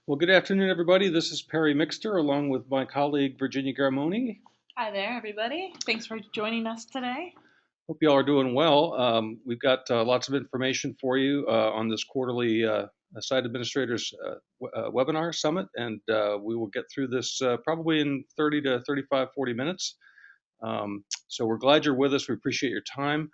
Well, good afternoon, everybody. This is Perry Mixter along with my colleague Virginia Garmoni. Hi there, everybody. Thanks for joining us today. Hope you all are doing well. We've got lots of information for you on this quarterly Site Administrators webinar summit, and we will get through this probably in 30 to 35, 40 minutes. So we're glad you're with us. We appreciate your time.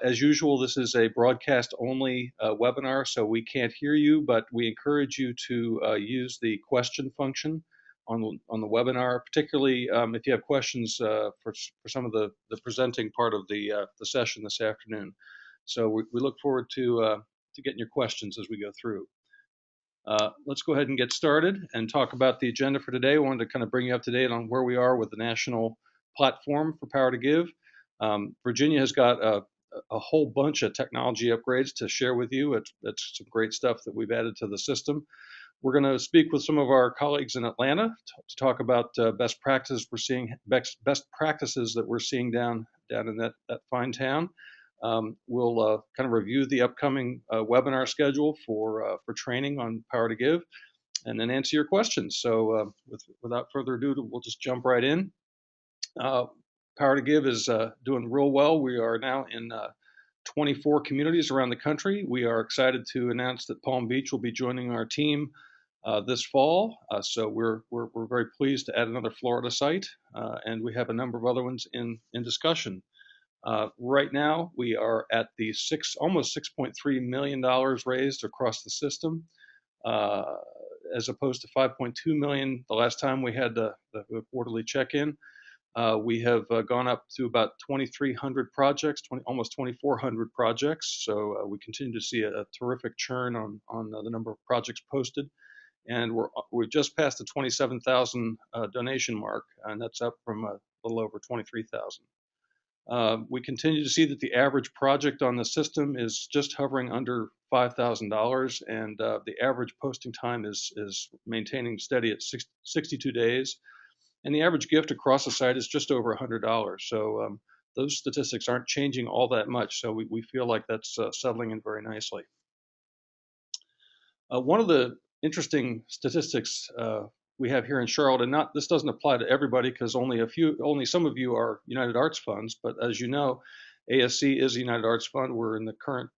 As usual, this is a broadcast only webinar, so we can't hear you, but we encourage you to use the question function on the webinar, particularly if you have questions for some of the presenting part of the session this afternoon. So we look forward to getting your questions as we go through. Let's go ahead and get started and talk about the agenda for today. I wanted to kind of bring you up to date on where we are with the national platform for Power to Give. Virginia has got a whole bunch of technology upgrades to share with you. It's some great stuff that we've added to the system. We're going to speak with some of our colleagues in Atlanta to talk about best practices best practices that we're seeing down in that fine town. We'll kind of review the upcoming webinar schedule for training on Power to Give, and then answer your questions. So without further ado, we'll just jump right in. Power to Give is doing real well. We are now in 24 communities around the country. We are excited to announce that Palm Beach will be joining our team this fall. So we're very pleased to add another Florida site, and we have a number of other ones in discussion. Right now, we are at the almost $6.3 million raised across the system, as opposed to $5.2 million the last time we had the quarterly check-in. We have gone up to about 2,300 projects, almost 2,400 projects. So we continue to see a terrific churn on the number of projects posted, and we've just passed the 27,000 donation mark, and that's up from a little over 23,000. We continue to see that the average project on the system is just hovering under $5,000, and the average posting time is maintaining steady at 62 days, and the average gift across the site is just over $100. So those statistics aren't changing all that much, so we feel like that's settling in very nicely. One of the interesting statistics we have here in Charlotte, and this doesn't apply to everybody because only some of you are United Arts Funds, but as you know, ASC is a United Arts Fund. We're in the current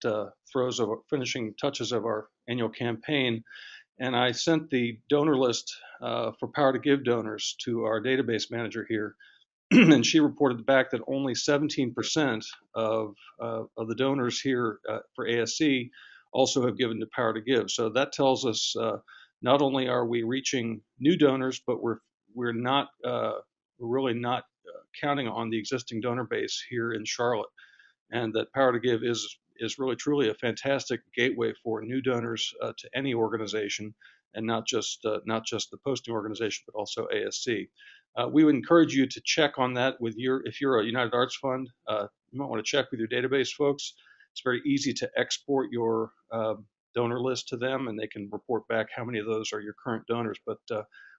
throes of finishing touches of our annual campaign, and I sent the donor list for Power to Give donors to our database manager here, and she reported back that only 17% of the donors here for ASC also have given to Power to Give. So that tells us not only are we reaching new donors, but we're really not counting on the existing donor base here in Charlotte, and that Power to Give is really truly a fantastic gateway for new donors to any organization, and not just the posting organization, but also ASC. We would encourage you to check on that if you're a United Arts Fund. You might want to check with your database folks. It's very easy to export your donor list to them, and they can report back how many of those are your current donors. But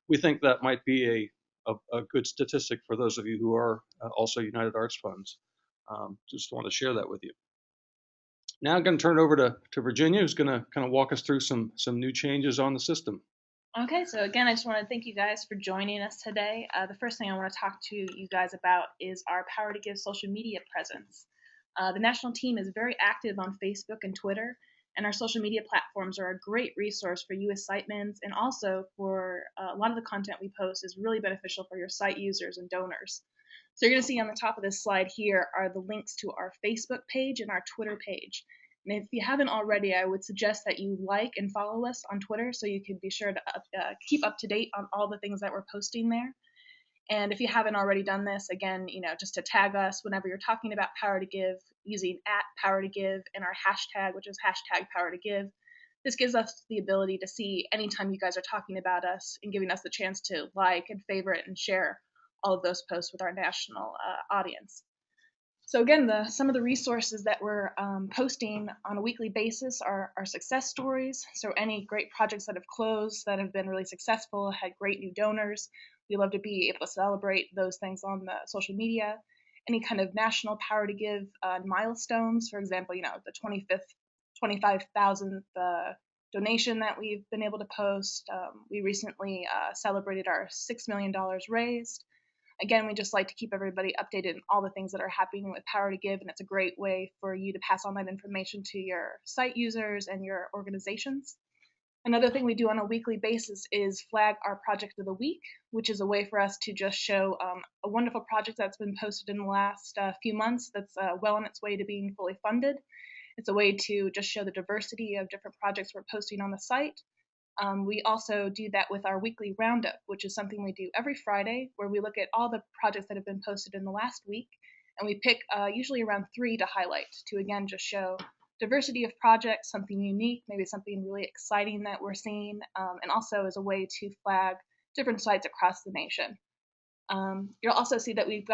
we think that might be a good statistic for those of you who are also United Arts Funds. Just want to share that with you. Now I'm going to turn it over to Virginia, who's going to kind of walk us through some new changes on the system. Okay, so again, I just want to thank you guys for joining us today. The first thing I want to talk to you guys about is our Power to Give social media presence. The national team is very active on Facebook and Twitter, and our social media platforms are a great resource for you as sitemen, and also for a lot of the content we post is really beneficial for your site users and donors. So you're going to see on the top of this slide here are the links to our Facebook page and our Twitter page. And if you haven't already, I would suggest that you like and follow us on Twitter so you can be sure to keep up to date on all the things that we're posting there. And if you haven't already done this, again, just to tag us whenever you're talking about Power to Give using @PowerToGive and our hashtag, which is #PowerToGive. This gives us the ability to see anytime you guys are talking about us and giving us the chance to like and favorite and share all of those posts with our national audience. So again, some of the resources that we're posting on a weekly basis are our success stories. So any great projects that have closed, that have been really successful, had great new donors, we love to be able to celebrate those things on the social media. Any kind of national Power to Give milestones, for example, the 25,000th donation that we've been able to post. We recently celebrated our $6 million raised. Again, we just like to keep everybody updated on all the things that are happening with Power to Give, and it's a great way for you to pass on that information to your site users and your organizations. Another thing we do on a weekly basis is flag our project of the week, which is a way for us to just show a wonderful project that's been posted in the last few months that's well on its way to being fully funded. It's a way to just show the diversity of different projects we're posting on the site. We also do that with our weekly roundup, which is something we do every Friday, where we look at all the projects that have been posted in the last week, and we pick usually around 3 to highlight to, again, just show diversity of projects, something unique, maybe something really exciting that we're seeing, and also as a way to flag different sites across the nation. You'll also see that we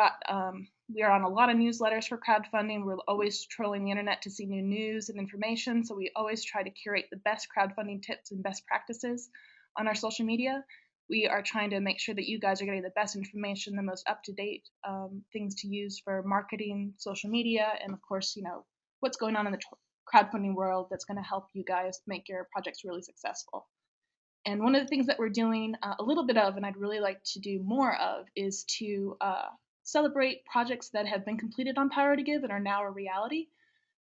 are on a lot of newsletters for crowdfunding. We're always trolling the internet to see new news and information, so we always try to curate the best crowdfunding tips and best practices on our social media. We are trying to make sure that you guys are getting the best information, the most up-to-date things to use for marketing, social media, and of course, what's going on in the crowdfunding world that's going to help you guys make your projects really successful. And one of the things that we're doing a little bit of, and I'd really like to do more of, is to celebrate projects that have been completed on Power to Give and are now a reality.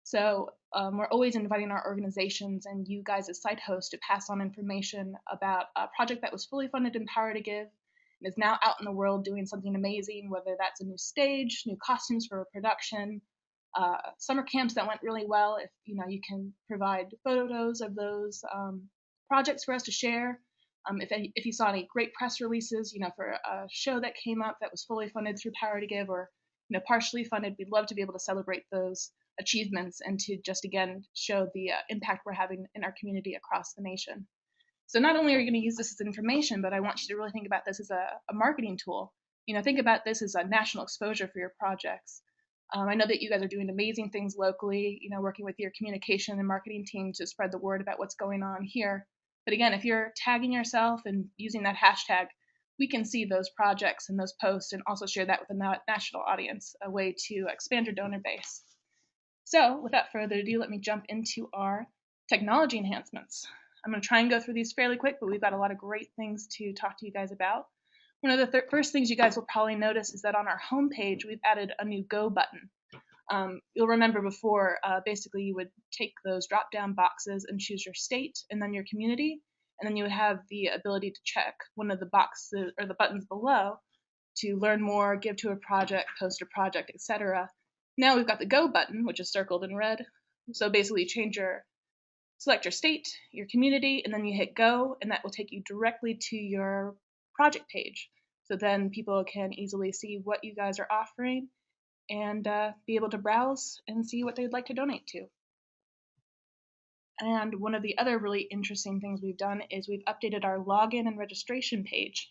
So we're always inviting our organizations and you guys as site hosts to pass on information about a project that was fully funded in Power to Give and is now out in the world doing something amazing, whether that's a new stage, new costumes for a production, summer camps that went really well. If you can provide photos of those projects for us to share. If you saw any great press releases, for a show that came up that was fully funded through Power to Give or partially funded, we'd love to be able to celebrate those achievements and to just again show the impact we're having in our community across the nation. So not only are you going to use this as information, but I want you to really think about this as a marketing tool. Think about this as a national exposure for your projects. I know that you guys are doing amazing things locally, working with your communication and marketing team to spread the word about what's going on here. But again, if you're tagging yourself and using that hashtag, we can see those projects and those posts and also share that with a national audience, a way to expand your donor base. So without further ado, let me jump into our technology enhancements. I'm going to try and go through these fairly quick, but we've got a lot of great things to talk to you guys about. One of the first things you guys will probably notice is that on our homepage, we've added a new Go button. You'll remember before, basically you would take those drop-down boxes and choose your state and then your community, and then you would have the ability to check one of the boxes or the buttons below to learn more, give to a project, post a project, etc. Now we've got the Go button, which is circled in red. So basically you select your state, your community, and then you hit Go, and that will take you directly to your project page. So then people can easily see what you guys are offering and be able to browse and see what they'd like to donate to. And one of the other really interesting things we've done is we've updated our login and registration page.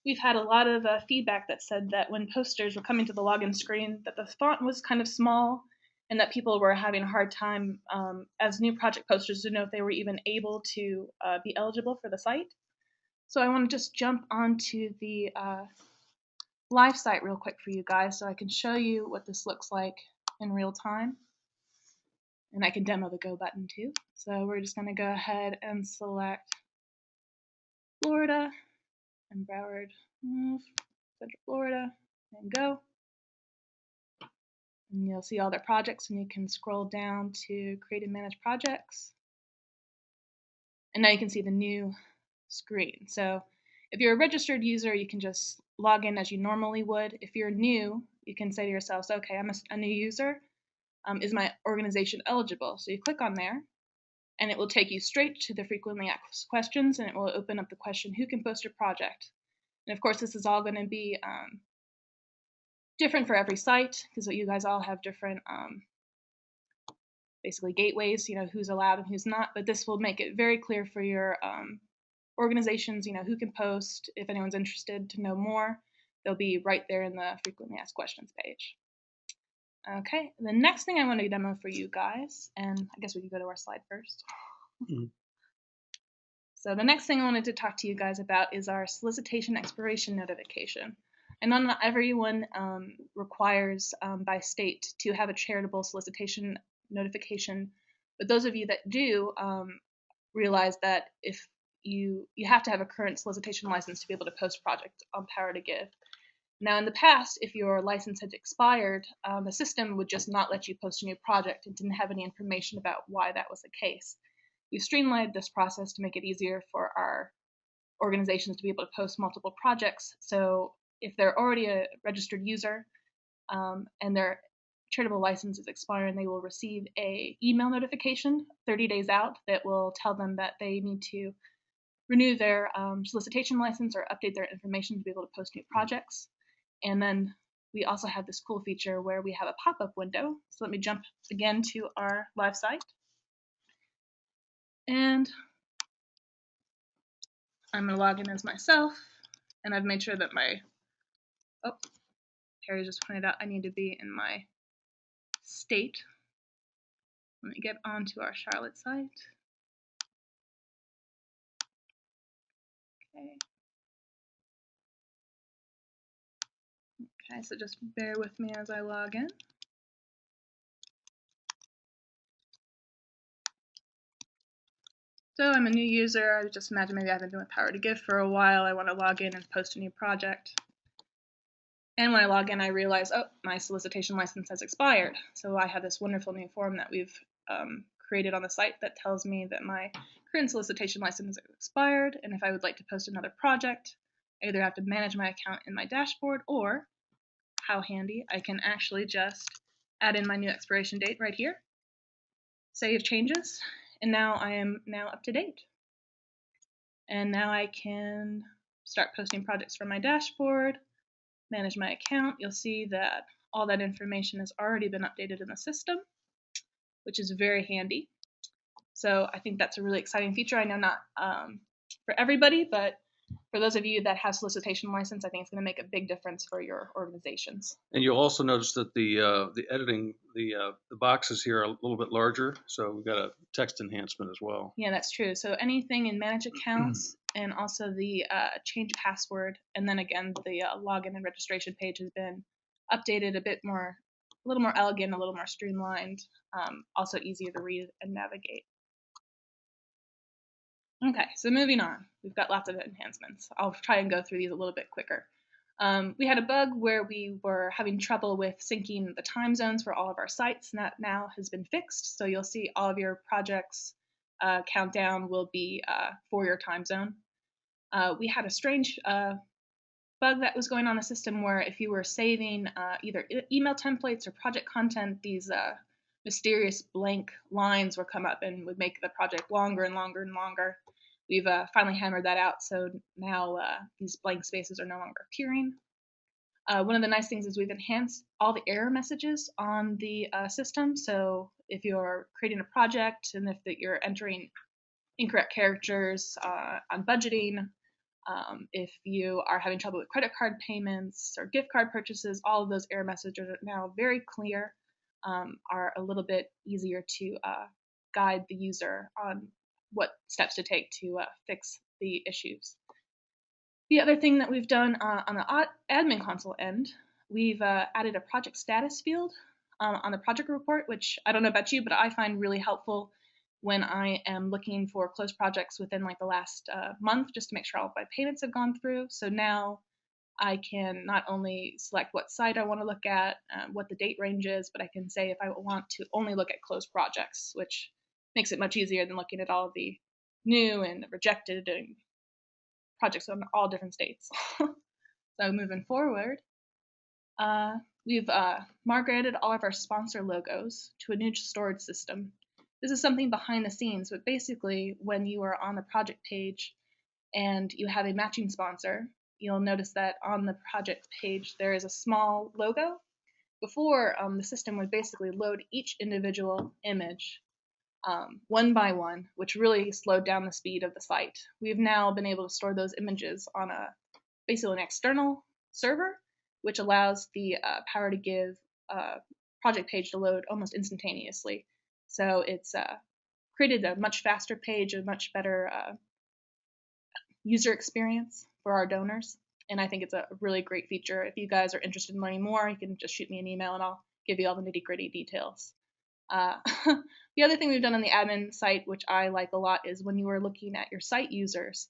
We've had a lot of feedback that said that when posters were coming to the login screen, that the font was kind of small and that people were having a hard time as new project posters to know if they were even able to be eligible for the site. So I want to just jump onto the live site real quick for you guys so I can show you what this looks like in real time. And I can demo the Go button too. So we're just going to go ahead and select Florida and Broward, Central Florida, and go. And you'll see all their projects, and you can scroll down to create and manage projects. And now you can see the new screen. So if you're a registered user, you can just log in as you normally would. If you're new, you can say to yourselves, okay, I'm a new user. Is my organization eligible? So you click on there, and it will take you straight to the frequently asked questions, and it will open up the question, who can post a project? And of course, this is all going to be different for every site, because you guys all have different basically gateways, who's allowed and who's not. But this will make it very clear for your organizations, who can post. If anyone's interested to know more, they'll be right there in the frequently asked questions page. Okay, the next thing I want to demo for you guys, and I guess we can go to our slide first. Mm-hmm. So the next thing I wanted to talk to you guys about is our solicitation expiration notification. I know not everyone requires by state to have a charitable solicitation notification, but those of you that do, realized that if you have to have a current solicitation license to be able to post projects on Power to Give. Now, in the past, if your license had expired, the system would just not let you post a new project and didn't have any information about why that was the case. We've streamlined this process to make it easier for our organizations to be able to post multiple projects. So if they're already a registered user and their charitable license is expiring, they will receive a email notification 30 days out that will tell them that they need to renew their solicitation license or update their information to be able to post new projects. And then we also have this cool feature where we have a pop-up window. So let me jump again to our live site. And I'm going to log in as myself. And I've made sure that Harry just pointed out I need to be in my state. Let me get onto our Charlotte site. Okay, so just bear with me as I log in. So I'm a new user. I just imagine maybe I've been doing Power to Give for a while. I want to log in and post a new project. And when I log in, I realize, oh, my solicitation license has expired. So I have this wonderful new form that we've created on the site that tells me that my current solicitation license has expired, and if I would like to post another project, I either have to manage my account in my dashboard, or, how handy, I can actually just add in my new expiration date right here, save changes, and now I am up to date. And now I can start posting projects from my dashboard, manage my account. You'll see that all that information has already been updated in the system, which is very handy. So I think that's a really exciting feature. I know not for everybody, but for those of you that have solicitation license, I think it's going to make a big difference for your organizations. And you'll also notice that the editing, the boxes here are a little bit larger, so we've got a text enhancement as well. Yeah, that's true. So anything in manage accounts and also the change password, and then again the login and registration page has been updated a little more elegant, a little more streamlined, also easier to read and navigate. Okay, so moving on, we've got lots of enhancements. I'll try and go through these a little bit quicker. We had a bug where we were having trouble with syncing the time zones for all of our sites, and that now has been fixed. So you'll see all of your projects countdown will be for your time zone. We had a strange bug that was going on in the system where if you were saving either email templates or project content, these mysterious blank lines would come up and would make the project longer and longer and longer. We've finally hammered that out, so now these blank spaces are no longer appearing. One of the nice things is we've enhanced all the error messages on the system. So if you're creating a project and if you're entering incorrect characters on budgeting, if you are having trouble with credit card payments or gift card purchases, all of those error messages are now very clear, are a little bit easier to guide the user on what steps to take to fix the issues. The other thing that we've done on the admin console end, we've added a project status field on the project report, which I don't know about you, but I find really helpful when I am looking for closed projects within like the last month, just to make sure all of my payments have gone through. So now I can not only select what site I want to look at, what the date range is, but I can say if I want to only look at closed projects, which makes it much easier than looking at all of the new and rejected and projects on all different states. So moving forward, we've migrated all of our sponsor logos to a new storage system. This is something behind the scenes, but basically when you are on the project page and you have a matching sponsor, you'll notice that on the project page there is a small logo. Before, the system would basically load each individual image one by one, which really slowed down the speed of the site. We've now been able to store those images on basically an external server, which allows the Power to Give project page to load almost instantaneously. So it's created a much faster page, a much better user experience for our donors. And I think it's a really great feature. If you guys are interested in learning more, you can just shoot me an email and I'll give you all the nitty-gritty details. The other thing we've done on the admin site, which I like a lot, is when you are looking at your site users,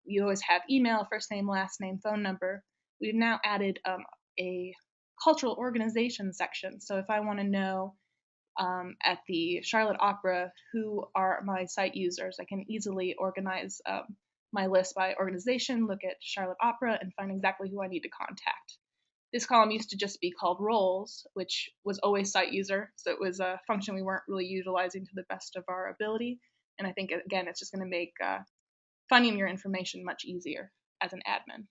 you always have email, first name, last name, phone number. We've now added a cultural organization section. So if I want to know at the Charlotte Opera who are my site users, I can easily organize my list by organization, look at Charlotte Opera, and find exactly who I need to contact. This column used to just be called roles, which was always site user, so it was a function we weren't really utilizing to the best of our ability. And I think, again, it's just going to make finding your information much easier as an admin.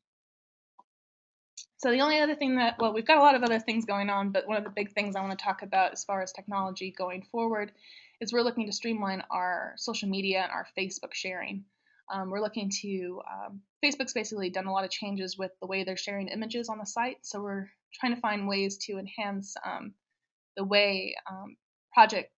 So the only other thing that, well, we've got a lot of other things going on, but one of the big things I want to talk about as far as technology going forward is we're looking to streamline our social media and our Facebook sharing. We're looking to, Facebook's basically done a lot of changes with the way they're sharing images on the site, so we're trying to find ways to enhance the way project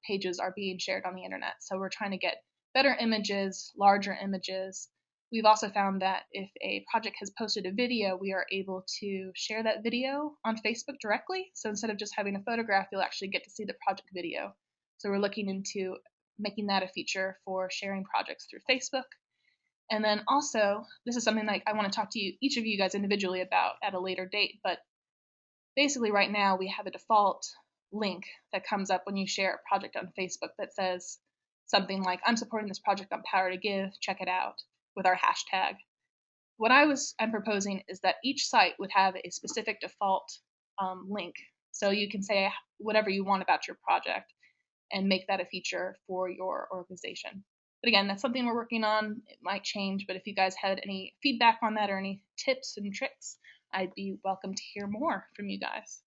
pages are being shared on the internet. So we're trying to get better images, larger images. We've also found that if a project has posted a video, we are able to share that video on Facebook directly. So instead of just having a photograph, you'll actually get to see the project video. So we're looking into making that a feature for sharing projects through Facebook. And then also, this is something like I want to talk to you, each of you guys individually about at a later date, but basically right now we have a default link that comes up when you share a project on Facebook that says something like, I'm supporting this project on Power to Give, check it out, with our hashtag. What I'm proposing is that each site would have a specific default link. So you can say whatever you want about your project and make that a feature for your organization. But again, that's something we're working on. It might change, but if you guys had any feedback on that or any tips and tricks, I'd be welcome to hear more from you guys.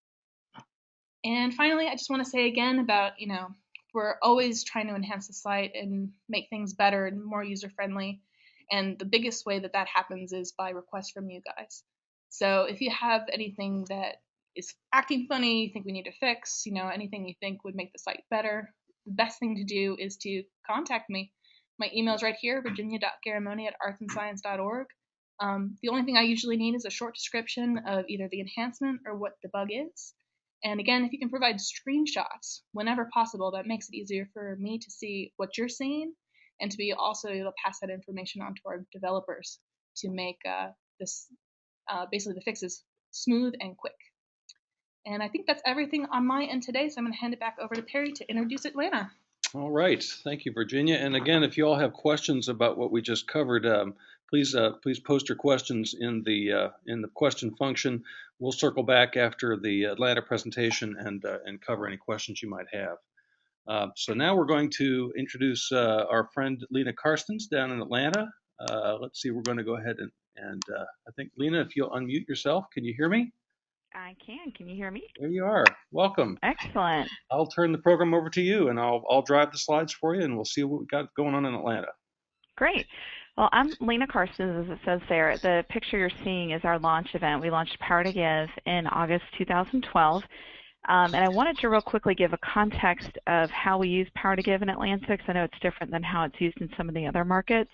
And finally, I just want to say again about, we're always trying to enhance the site and make things better and more user-friendly. And the biggest way that happens is by request from you guys. So if you have anything that is acting funny, you think we need to fix, anything you think would make the site better, the best thing to do is to contact me. My email is right here, virginia.garamoni@artsandscience.org. The only thing I usually need is a short description of either the enhancement or what the bug is. And again, if you can provide screenshots whenever possible, that makes it easier for me to see what you're seeing and to be also able to pass that information on to our developers to make basically the fixes smooth and quick. And I think that's everything on my end today, so I'm going to hand it back over to Perry to introduce Atlanta. All right, thank you, Virginia. And again, if you all have questions about what we just covered, please post your questions in the question function. We'll circle back after the Atlanta presentation and cover any questions you might have. So now we're going to introduce our friend Lena Karstens down in Atlanta. Let's see, we're going to go ahead and I think, Lena, if you'll unmute yourself, can you hear me? I can. Can you hear me? There you are. Welcome. Excellent. I'll turn the program over to you, and I'll drive the slides for you, and we'll see what we got going on in Atlanta. Great. Well, I'm Lena Karstens, as it says there. The picture you're seeing is our launch event. We launched Power to Give in August 2012. And I wanted to real quickly give a context of how we use Power to Give in Atlanta, because I know it's different than how it's used in some of the other markets.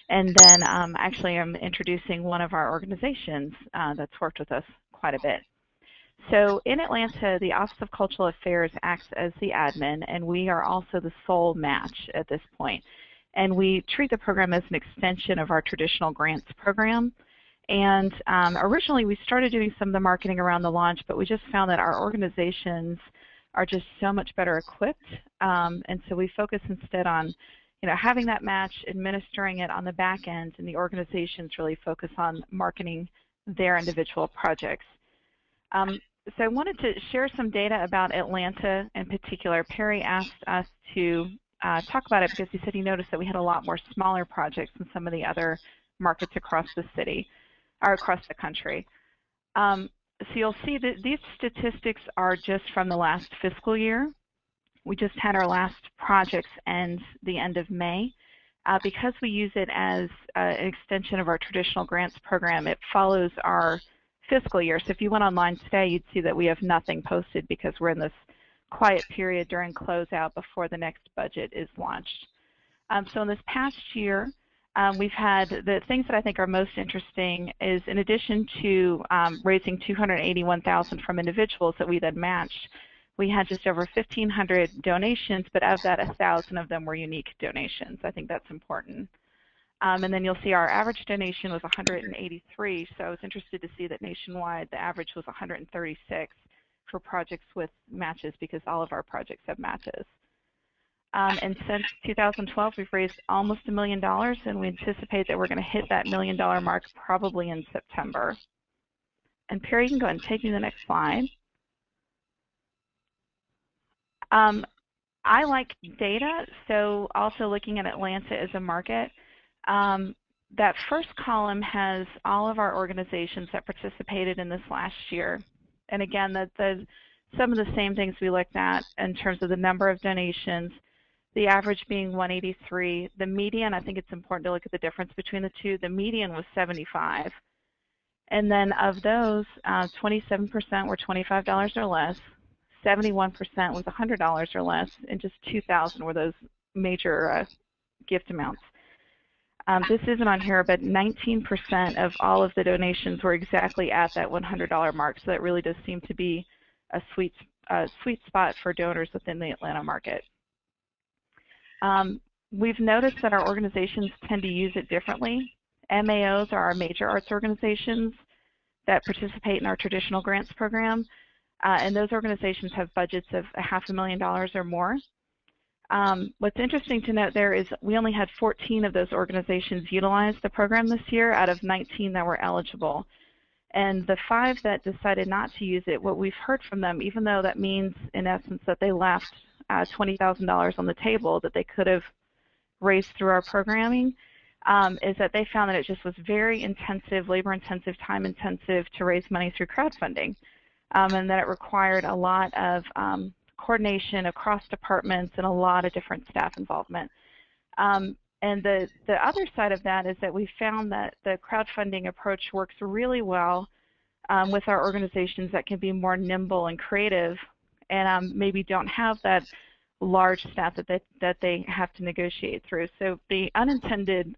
And then actually I'm introducing one of our organizations that's worked with us quite a bit. So in Atlanta, the Office of Cultural Affairs acts as the admin, and we are also the sole match at this point. And we treat the program as an extension of our traditional grants program. And originally, we started doing some of the marketing around the launch, but we just found that our organizations are just so much better equipped. And so we focus instead on having that match, administering it on the back end, and the organizations really focus on marketing their individual projects. So I wanted to share some data about Atlanta in particular. Perry asked us to talk about it because he said he noticed that we had a lot more smaller projects than some of the other markets across the city, or across the country. So you'll see that these statistics are just from the last fiscal year. We just had our last projects end the end of May. Because we use it as an extension of our traditional grants program, it follows our fiscal year. So if you went online today, you'd see that we have nothing posted because we're in this quiet period during closeout before the next budget is launched. So in this past year, we've had the things that I think are most interesting is in addition to raising $281,000 from individuals that we then matched, we had just over 1,500 donations, but of that, 1,000 of them were unique donations. I think that's important. And then you'll see our average donation was 183, so I was interested to see that nationwide the average was 136 for projects with matches, because all of our projects have matches. And since 2012, we've raised almost $1 million, and we anticipate that we're going to hit that $1 million mark probably in September. And Perry, you can go ahead and take me to the next slide. I like data, so also looking at Atlanta as a market. That first column has all of our organizations that participated in this last year. And again, some of the same things we looked at in terms of the number of donations, the average being 183. The median, I think it's important to look at the difference between the two. The median was 75. And then of those, 27% were $25 or less, 71% was $100 or less, and just 2,000 were those major gift amounts. This isn't on here, but 19% of all of the donations were exactly at that $100 mark, so that really does seem to be a sweet spot for donors within the Atlanta market. We've noticed that our organizations tend to use it differently. MAOs are our major arts organizations that participate in our traditional grants program, and those organizations have budgets of $500,000 or more. What's interesting to note there is we only had 14 of those organizations utilize the program this year out of 19 that were eligible. And the 5 that decided not to use it, what we've heard from them, even though that means in essence that they left $20,000 on the table that they could have raised through our programming, is that they found that it just was very intensive, labor-intensive, time-intensive to raise money through crowdfunding, and that it required a lot of coordination across departments and a lot of different staff involvement. And the other side of that is that we found that the crowdfunding approach works really well with our organizations that can be more nimble and creative and maybe don't have that large staff that they have to negotiate through. So the unintended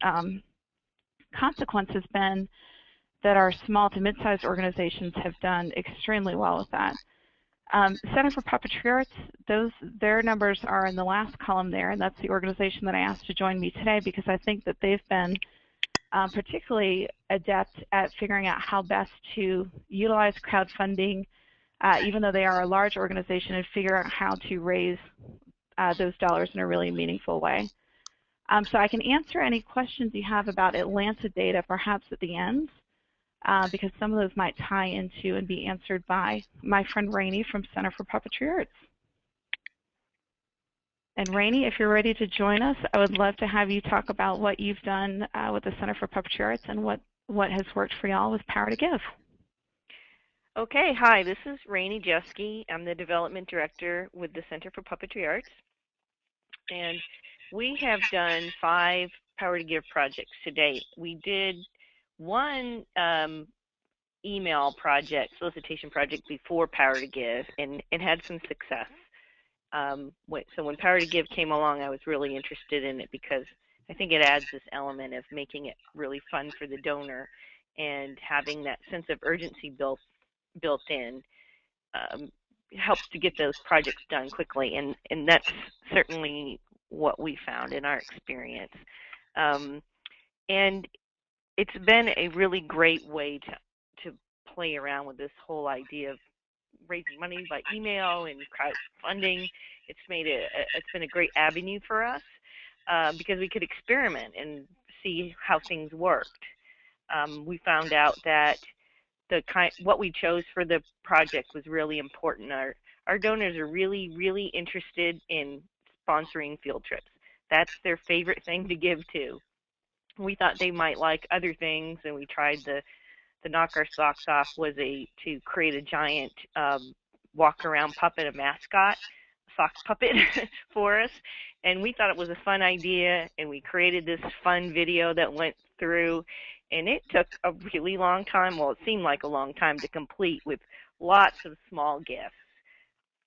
consequence has been that our small to mid-sized organizations have done extremely well with that. Center for Puppetry Arts, their numbers are in the last column there, and that's the organization that I asked to join me today because I think that they've been particularly adept at figuring out how best to utilize crowdfunding, even though they are a large organization, and figure out how to raise those dollars in a really meaningful way. So I can answer any questions you have about Atlanta data perhaps at the end, because some of those might tie into and be answered by my friend Rainey from Center for Puppetry Arts. And Rainey, if you're ready to join us, I would love to have you talk about what you've done with the Center for Puppetry Arts and what has worked for y'all with Power to Give. Okay, hi, this is Rainey Jeske. I'm the Development Director with the Center for Puppetry Arts. And we have done 5 Power to Give projects to date. We did one email project, solicitation project before Power to Give, and it had some success. So when Power to Give came along, I was really interested in it because I think it adds this element of making it really fun for the donor and having that sense of urgency built in helps to get those projects done quickly, and that's certainly what we found in our experience. And it's been a really great way to play around with this whole idea of raising money by email and crowdfunding. It's been a great avenue for us because we could experiment and see how things worked. We found out that what we chose for the project was really important. Our donors are really, really interested in sponsoring field trips. That's their favorite thing to give to. We thought they might like other things, and we tried the knock our socks off was to create a giant walk around puppet, a mascot sock puppet for us, and we thought it was a fun idea, and we created this fun video that went through, and it took a really long time. Well, it seemed like a long time to complete with lots of small gifts.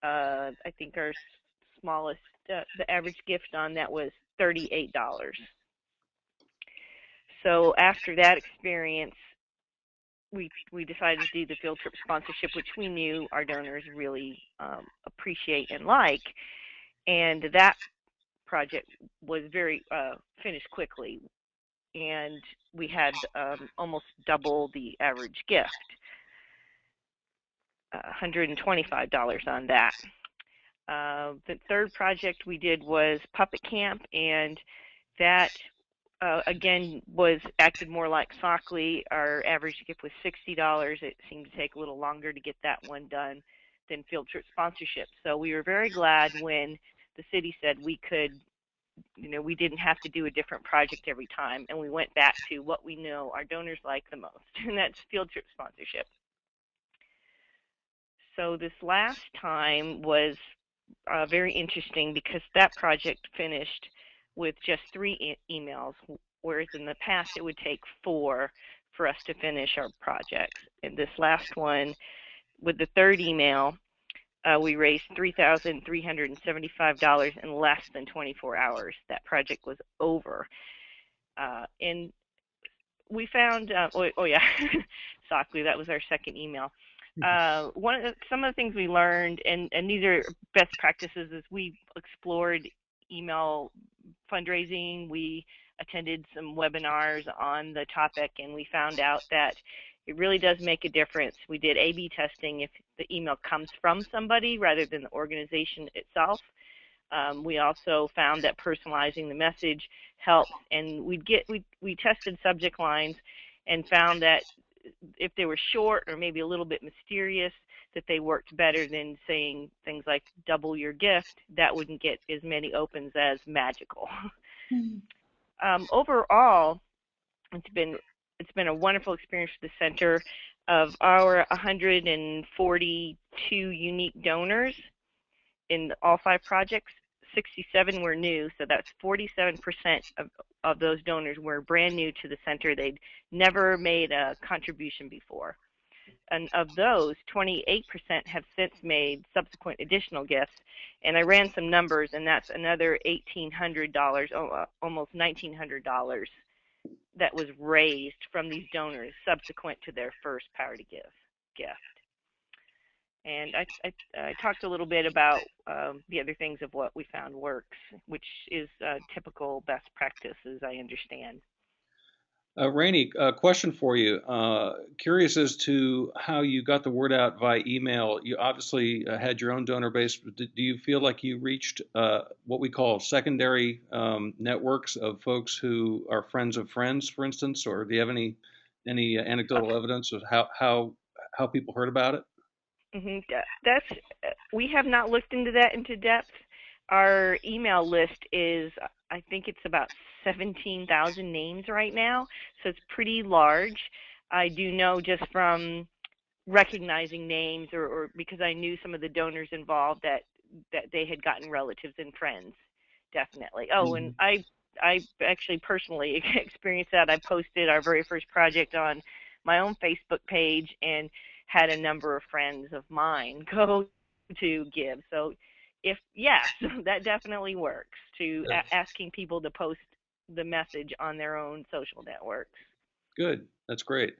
I think our smallest, the average gift on that was $38. So after that experience, we decided to do the field trip sponsorship, which we knew our donors really appreciate and like, and that project was very finished quickly, and we had almost double the average gift, $125 on that. The third project we did was Puppet Camp, and that again was acted more like Sockley. Our average gift was $60. It seemed to take a little longer to get that one done than field trip sponsorship. So we were very glad when the city said we could, we didn't have to do a different project every time, and we went back to what we know our donors like the most, and that's field trip sponsorship. So this last time was very interesting because that project finished with just 3 emails, whereas in the past it would take 4 for us to finish our projects. And this last one, with the 3rd email, we raised $3,375 in less than 24 hours. That project was over. And we found, Sockley, that was our second email. Some of the things we learned, and these are best practices, is we explored email fundraising. We attended some webinars on the topic, and we found out that it really does make a difference. We did A/B testing if the email comes from somebody rather than the organization itself. We also found that personalizing the message helps, and we tested subject lines and found that if they were short or maybe a little bit mysterious, that they worked better than saying things like double your gift. That wouldn't get as many opens as magical. Overall, it's been a wonderful experience for the center. Of our 142 unique donors in all 5 projects, 67 were new, so that's 47% of those donors were brand new to the center. They'd never made a contribution before. And of those, 28% have since made subsequent additional gifts. And I ran some numbers, and that's another $1,800, almost $1,900 that was raised from these donors subsequent to their first Power to Give gift. And I talked a little bit about the other things of what we found works, which is typical best practices, I understand. Rainey, a question for you. Curious as to how you got the word out via email. You obviously had your own donor base. But do you feel like you reached what we call secondary networks of folks who are friends of friends, for instance, or do you have any anecdotal evidence of how people heard about it? We have not looked into that into depth. Our email list is, I think it's about 17,000 names right now, so it's pretty large. I do know just from recognizing names or because I knew some of the donors involved that they had gotten relatives and friends, definitely. Oh, and I actually personally experienced that. I posted our very first project on my own Facebook page and had a number of friends of mine go to give. So that definitely works, to asking people to post the message on their own social networks. Good. That's great.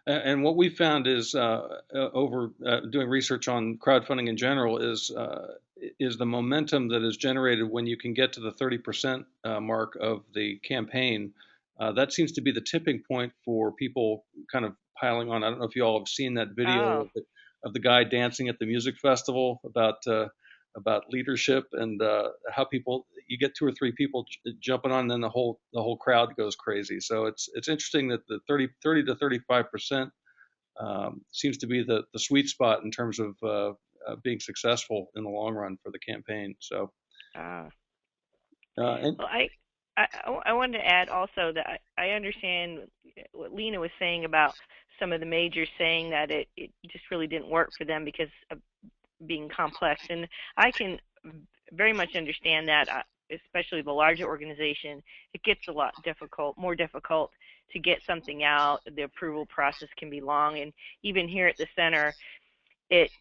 And what we found is over doing research on crowdfunding in general is the momentum that is generated when you can get to the 30% mark of the campaign. That seems to be the tipping point for people kind of piling on. I don't know if you all have seen that video of the guy dancing at the music festival about leadership and how you get 2 or 3 people jumping on, and then the whole crowd goes crazy. So it's interesting that the 30 to 35% seems to be the sweet spot in terms of being successful in the long run for the campaign. So I wanted to add also that I understand what Lena was saying about some of the majors saying that it just really didn't work for them because of being complex, and I can very much understand that, especially the larger organization. It gets a lot more difficult to get something out. The approval process can be long, and even here at the center, it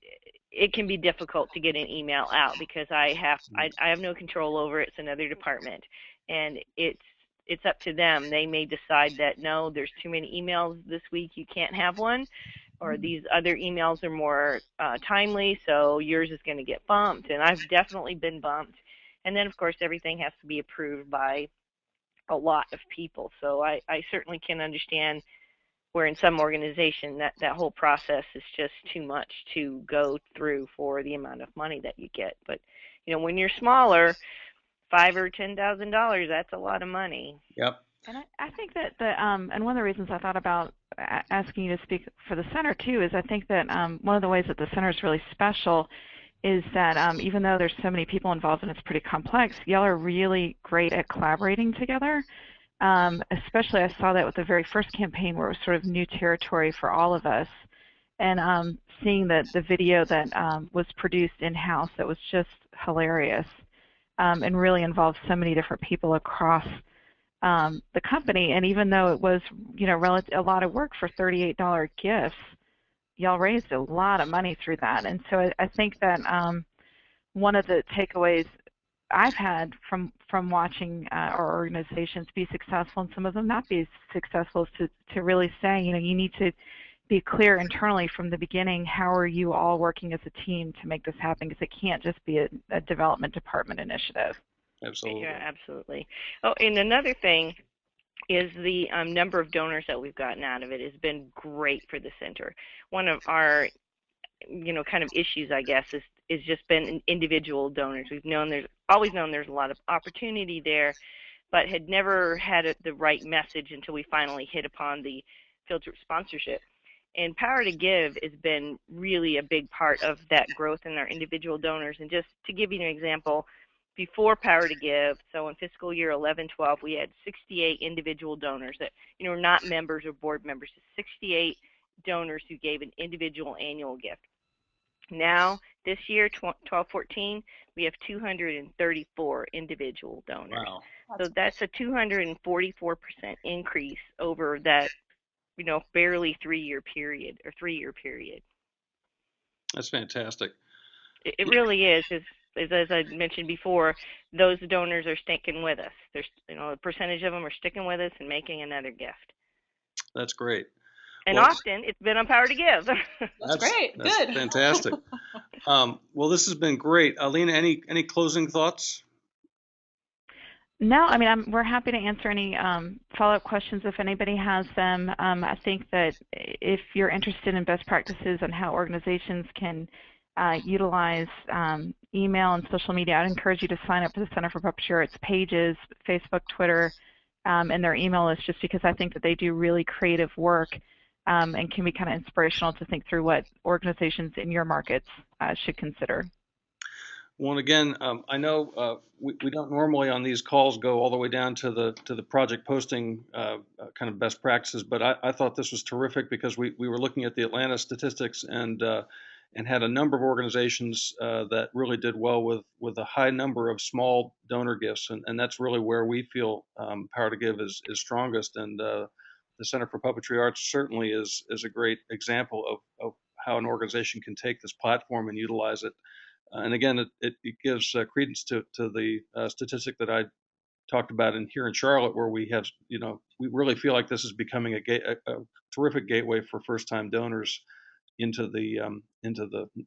can be difficult to get an email out because I have no control over it. It's another department, and it's it's up to them. They may decide that, no, there's too many emails this week, you can't have one, or these other emails are more timely, so yours is going to get bumped. And I've definitely been bumped. And then, of course, everything has to be approved by a lot of people. So I certainly can understand where in some organization that whole process is just too much to go through for the amount of money that you get. But when you're smaller, $5,000 or $10,000, that's a lot of money. Yep. And I think that and one of the reasons I thought about asking you to speak for the center too is I think that one of the ways that the center is really special is that even though there's so many people involved and it's pretty complex, y'all are really great at collaborating together. Especially I saw that with the very first campaign where it was sort of new territory for all of us. And seeing the video that was produced in-house, that was just hilarious and really involved so many different people across the company. And even though it was, a lot of work for $38 gifts, y'all raised a lot of money through that. And so I think that one of the takeaways I've had from watching our organizations be successful and some of them not be successful is to really say, you need to be clear internally from the beginning, how are you all working as a team to make this happen, because it can't just be a development department initiative. Absolutely. Yeah, absolutely. Oh, and another thing is the number of donors that we've gotten out of it has been great for the center. One of our kind of issues, I guess, is just been individual donors. We've always known there's a lot of opportunity there, but had never had the right message until we finally hit upon the filtered sponsorship. And Power to Give has been really a big part of that growth in our individual donors. And just to give you an example, before Power to Give, so in fiscal year 11-12, we had 68 individual donors that were not members or board members, 68 donors who gave an individual annual gift. Now, this year, 12-14, we have 234 individual donors. Wow. So that's a 244% increase over that, barely 3-year period or 3-year period. That's fantastic. It really is. As I mentioned before, those donors are sticking with us. There's, a percentage of them are sticking with us and making another gift. That's great. And often it's been on Power to Give. That's great. That's good. Fantastic. Well, this has been great. Lena, any closing thoughts? No, I mean, we're happy to answer any follow-up questions if anybody has them. I think that if you're interested in best practices on how organizations can utilize email and social media, I'd encourage you to sign up for the Center for Puppetry Arts pages, Facebook, Twitter, and their email list, just because I think that they do really creative work and can be kind of inspirational to think through what organizations in your markets should consider. Well, again, I know we don't normally on these calls go all the way down to the project posting kind of best practices, but I thought this was terrific because we were looking at the Atlanta statistics and had a number of organizations that really did well with a high number of small donor gifts, and that's really where we feel Power to Give is strongest. And the Center for Puppetry Arts certainly is a great example of how an organization can take this platform and utilize it. And again, it gives credence to the statistic that I talked about here in Charlotte, where we have, we really feel like this is becoming a terrific gateway for first-time donors into the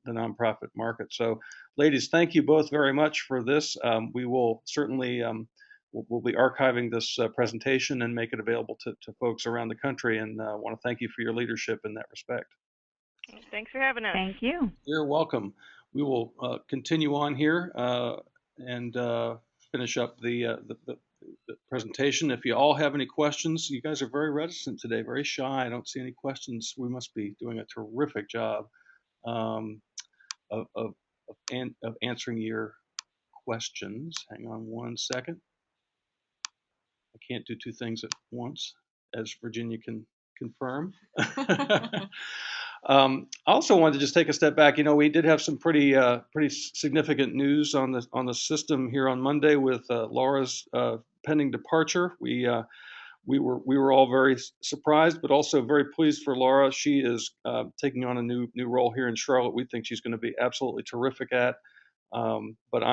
nonprofit market. So, ladies, thank you both very much for this. We will certainly we'll be archiving this presentation and make it available to folks around the country. And I want to thank you for your leadership in that respect. Thanks for having us. Thank you. You're welcome. We will continue on here and finish up the presentation. If you all have any questions, you guys are very reticent today, very shy. I don't see any questions. We must be doing a terrific job of answering your questions. Hang on one second. I can't do two things at once, as Virginia can confirm. I also wanted to just take a step back. We did have some pretty significant news on the system here on Monday with Laura's pending departure. We were all very surprised, but also very pleased for Laura. She is taking on a new role here in Charlotte. We think she's going to be absolutely terrific at. But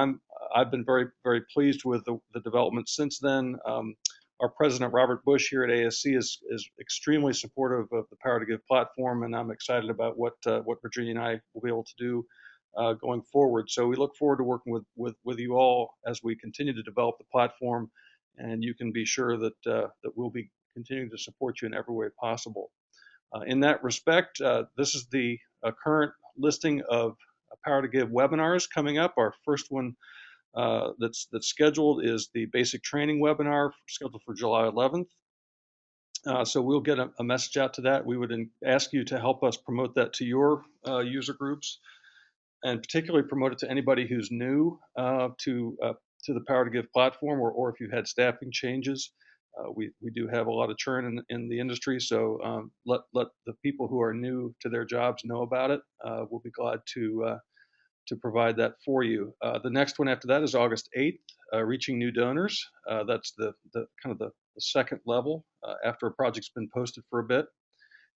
I've been very, very pleased with the development since then. our president, Robert Bush, here at ASC is extremely supportive of the Power to Give platform, and I'm excited about what Virginia and I will be able to do going forward. So we look forward to working with you all as we continue to develop the platform, and you can be sure that that we'll be continuing to support you in every way possible. In that respect, this is the current listing of Power to Give webinars coming up. Our first one that's scheduled is the basic training webinar scheduled for July 11th. So we'll get a message out to that. We would ask you to help us promote that to your user groups, and particularly promote it to anybody who's new to the Power to Give platform, or if you had staffing changes. We do have a lot of churn in the industry, so let the people who are new to their jobs know about it. We'll be glad to provide that for you. The next one after that is August 8th, reaching new donors. That's the kind of the second level after a project's been posted for a bit.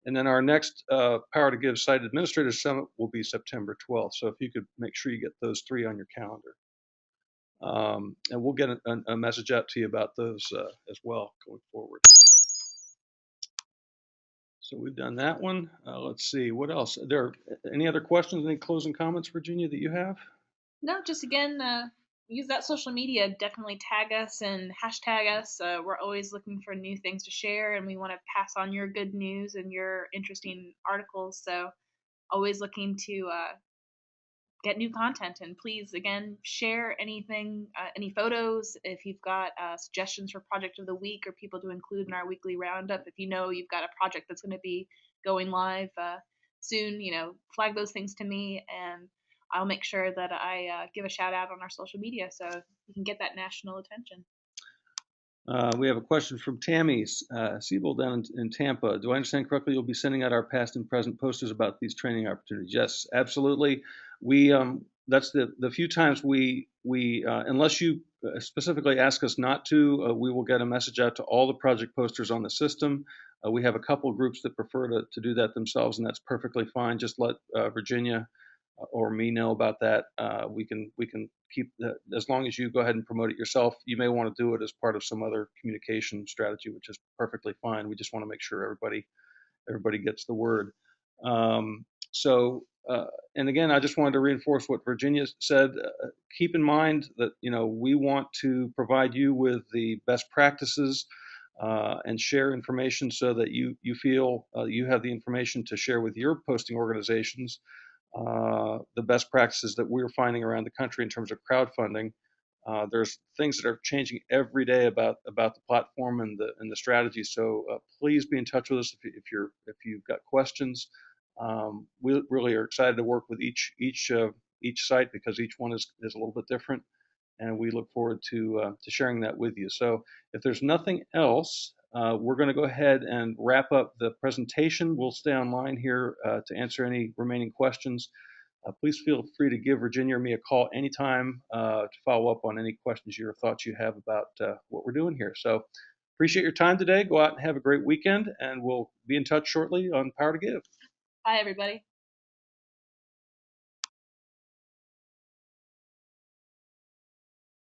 And then our next Power to Give Site Administrators Summit will be September 12th. So if you could make sure you get those 3 on your calendar. And we'll get a message out to you about those as well going forward. So we've done that one. Let's see, what else? Are there any other questions, any closing comments, Virginia, that you have? No, just again, use that social media. Definitely tag us and hashtag us. We're always looking for new things to share, and we want to pass on your good news and your interesting articles. So always looking to get new content. And please, again, share anything, any photos. If you've got suggestions for project of the week or people to include in our weekly roundup, if you know you've got a project that's going to be going live soon, flag those things to me, and I'll make sure that I give a shout out on our social media so you can get that national attention. We have a question from Tammy Siebel down in Tampa. Do I understand correctly you'll be sending out our past and present posters about these training opportunities? Yes, absolutely. We that's the few times we unless you specifically ask us not to, we will get a message out to all the project posters on the system. We have a couple groups that prefer to do that themselves, and that's perfectly fine. Just let Virginia or me know about that. We can keep that as long as you go ahead and promote it yourself. You may want to do it as part of some other communication strategy, which is perfectly fine. We just want to make sure everybody gets the word. And again, I just wanted to reinforce what Virginia said. Keep in mind that we want to provide you with the best practices and share information so that you feel you have the information to share with your posting organizations. The best practices that we're finding around the country in terms of crowdfunding. There's things that are changing every day about the platform and the strategy. So please be in touch with us if you've got questions. We really are excited to work with each site because each one is a little bit different, and we look forward to sharing that with you. So if there's nothing else, we're going to go ahead and wrap up the presentation. We'll stay online here to answer any remaining questions. Please feel free to give Virginia or me a call anytime to follow up on any questions or thoughts you have about what we're doing here. So appreciate your time today. Go out and have a great weekend, and we'll be in touch shortly on Power to Give. Bye, everybody.